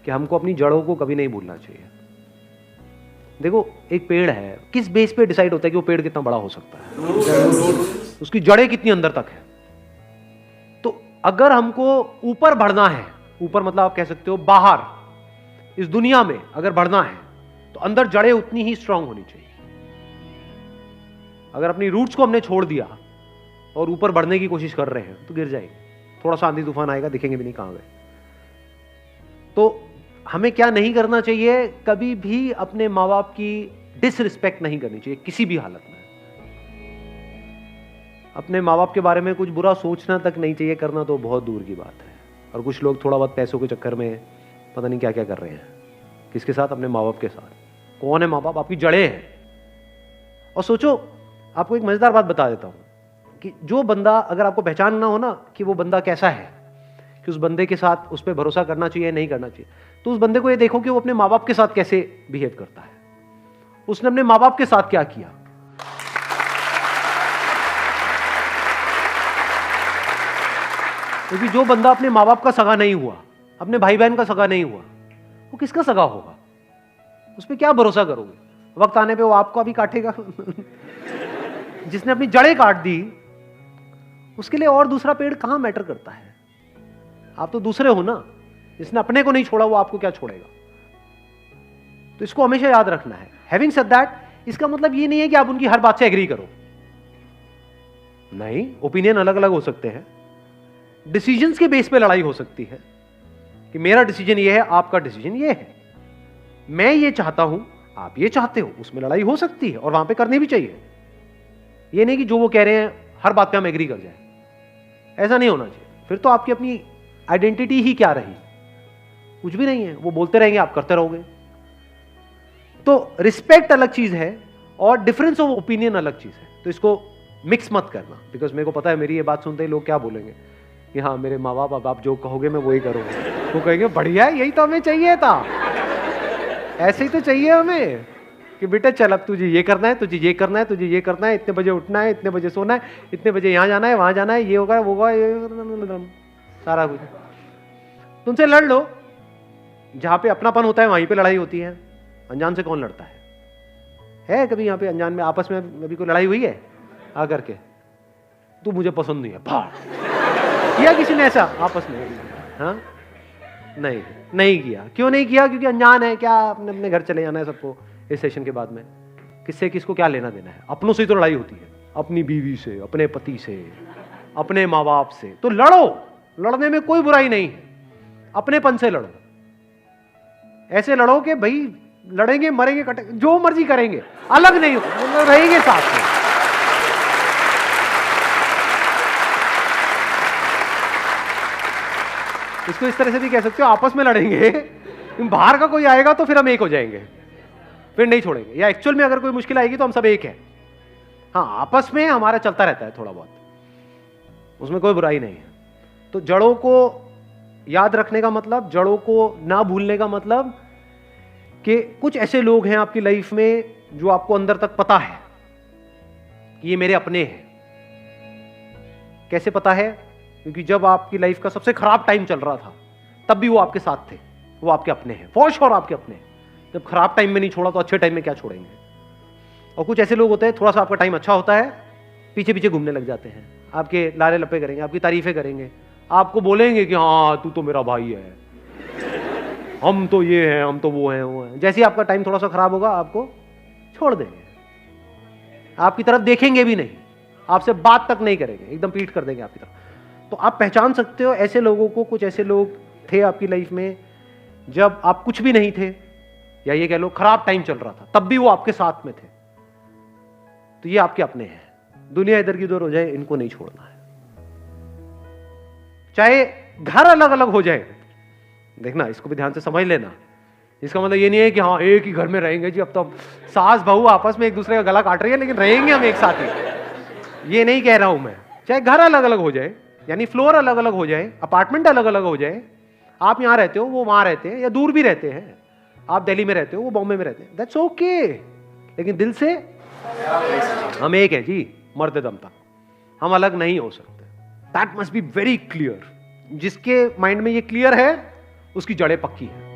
कि हमको अपनी जड़ों को कभी नहीं भूलना चाहिए। देखो, एक पेड़ है, किस बेस पे डिसाइड होता है कि वो पेड़ कितना बड़ा हो सकता है? उसकी जड़ें कितनी अंदर तक है। तो अगर हमको ऊपर बढ़ना है, ऊपर मतलब आप कह सकते हो बाहर इस दुनिया में अगर बढ़ना है, तो अंदर जड़ें उतनी ही स्ट्रांग होनी चाहिए। अगर अपनी रूट्स को हमने छोड़ दिया और ऊपर बढ़ने की कोशिश कर रहे हैं तो गिर जाएंगे। थोड़ा सा आंधी तूफान आएगा, दिखेंगे भी नहीं कहां गए। तो हमें क्या नहीं करना चाहिए? कभी भी अपने माँ बाप की डिसरिस्पेक्ट नहीं करनी चाहिए किसी भी हालत में। अपने माँ बाप के बारे में कुछ बुरा सोचना तक नहीं चाहिए, करना तो बहुत दूर की बात है। और कुछ लोग थोड़ा बहुत पैसों के चक्कर में पता नहीं क्या क्या कर रहे हैं। किसके साथ? अपने माँ बाप के साथ। कौन है माँ बाप? आपकी जड़ें हैं। और सोचो, आपको एक मजेदार बात बता देता हूं कि जो बंदा, अगर आपको पहचानना हो ना कि वो बंदा कैसा है, कि उस बंदे के साथ उस पर भरोसा करना चाहिए नहीं करना चाहिए, तो उस बंदे को ये देखो कि वो अपने माँ बाप के साथ कैसे बिहेव करता है। उसने अपने माँ बाप के साथ क्या किया। क्योंकि जो बंदा अपने माँ बाप का सगा नहीं हुआ, अपने भाई बहन का सगा नहीं हुआ, वो किसका सगा होगा? उस पर क्या भरोसा करोगे? वक्त आने पे वो आपको भी काटेगा। जिसने अपनी जड़ें काट दी, उसके लिए और दूसरा पेड़ कहां मैटर करता है? आप तो दूसरे हो ना। जिसने अपने को नहीं छोड़ा वो आपको क्या छोड़ेगा? तो इसको हमेशा याद रखना है। हैविंग सेड दैट, इसका मतलब ये नहीं है कि आप उनकी हर बात से एग्री करो। नहीं, ओपिनियन अलग अलग हो सकते हैं। डिसीजंस के बेस पे लड़ाई हो सकती है कि मेरा डिसीजन ये है, आपका डिसीजन ये है, मैं ये चाहता हूं, आप ये चाहते हो। उसमें लड़ाई हो सकती है और वहां पे करनी भी चाहिए। ये नहीं कि जो वो कह रहे हैं हर बात पे हम एग्री कर जाए। ऐसा नहीं होना चाहिए। फिर तो आपकी अपनी आइडेंटिटी ही क्या रही? कुछ भी नहीं है। वो बोलते रहेंगे, आप करते रहोगे। तो रिस्पेक्ट अलग चीज है और डिफरेंस ऑफ ओपिनियन अलग चीज है। तो इसको मिक्स मत करना। बिकॉज मेरे को पता है मेरी ये बात सुनते ही लोग क्या बोलेंगे कि हाँ, मेरे माँ बाप, अब आप जो कहोगे मैं वही करूंगा। वो कहेंगे बढ़िया है, यही तो हमें चाहिए था। ऐसे ही तो चाहिए हमें कि बेटा चल, अब तुझे ये करना है, तुझे ये करना है, तुझे ये करना है, इतने बजे उठना है, इतने बजे सोना है, इतने बजे यहाँ जाना है, वहां जाना है, ये होगा वो होगा, ये सारा कुछ। तुमसे लड़ लो। जहां पे अपनापन होता है वहीं पे लड़ाई होती है। अनजान से कौन लड़ता है कभी यहाँ पे अनजान में आपस में अभी कोई लड़ाई हुई है आकर के? तू मुझे पसंद नहीं है, भाड़। किया किसी ने ऐसा आपस में? हाँ, नहीं किया। क्यों नहीं किया? क्योंकि अनजान है। क्या अपने अपने घर चले जाना है सबको इस सेशन के बाद में? किससे किसको क्या लेना देना है? अपनों से ही तो लड़ाई होती है, अपनी बीवी से, अपने पति से, अपने माँ बाप से। तो लड़ो, लड़ने में कोई बुराई नहीं है। अपनेपन से लड़ो। ऐसे लड़ो कि भाई लड़ेंगे, मरेंगे, कटेंगे, जो मर्जी करेंगे, अलग नहीं हो, रहेंगे साथ में। इसको इस तरह से भी कह सकते हो, आपस में लड़ेंगे, बाहर का कोई आएगा तो फिर हम एक हो जाएंगे, फिर नहीं छोड़ेंगे। या एक्चुअल में अगर कोई मुश्किल आएगी तो हम सब एक हैं। हाँ, आपस में हमारा चलता रहता है थोड़ा बहुत, उसमें कोई बुराई नहीं है। तो जड़ों को याद रखने का मतलब, जड़ों को ना भूलने का मतलब कि कुछ ऐसे लोग हैं आपकी लाइफ में जो आपको अंदर तक पता है कि ये मेरे अपने हैं। कैसे पता है? क्योंकि जब आपकी लाइफ का सबसे खराब टाइम चल रहा था तब भी वो आपके साथ थे, वो आपके अपने हैं, फॉर श्योर आपके अपने हैं। जब खराब टाइम में नहीं छोड़ा तो अच्छे टाइम में क्या छोड़ेंगे? और कुछ ऐसे लोग होते हैं, थोड़ा सा आपका टाइम अच्छा होता है, पीछे पीछे घूमने लग जाते हैं, आपके लारे लपे करेंगे, आपकी तारीफें करेंगे, आपको बोलेंगे कि हाँ तू तो मेरा भाई है, हम तो ये हैं, हम तो वो हैं। जैसे ही आपका टाइम थोड़ा सा खराब होगा आपको छोड़ देंगे, आपकी तरफ देखेंगे भी नहीं, आपसे बात तक नहीं करेंगे, एकदम पीठ कर देंगे आपकी तरफ। तो आप पहचान सकते हो ऐसे लोगों को। कुछ ऐसे लोग थे आपकी लाइफ में जब आप कुछ भी नहीं थे, या ये कह लो खराब टाइम चल रहा था, तब भी वो आपके साथ में थे। तो ये आपके अपने हैं। दुनिया इधर की उधर हो जाए, इनको नहीं छोड़ना है। चाहे घर अलग अलग हो जाए, देखना, इसको भी ध्यान से समझ लेना। इसका मतलब ये नहीं है कि हाँ एक ही घर में रहेंगे जी, अब तो सास बहू आपस में एक दूसरे का गला काट रही है लेकिन रहेंगे हम एक साथ ही, ये नहीं कह रहा हूं मैं। चाहे घर अलग अलग हो जाए, यानी फ्लोर अलग अलग हो जाए, अपार्टमेंट अलग अलग हो जाए, आप यहां रहते हो वो वहां रहते हैं, या दूर भी रहते हैं, आप दिल्ली में रहते हो वो बॉम्बे में रहते हैं, दैट्स ओके। लेकिन दिल से हम एक हैं जी, मरते दम तक हम अलग नहीं हो सकते। That must be very clear. जिसके माइंड में ये क्लियर है उसकी जड़ें पक्की है।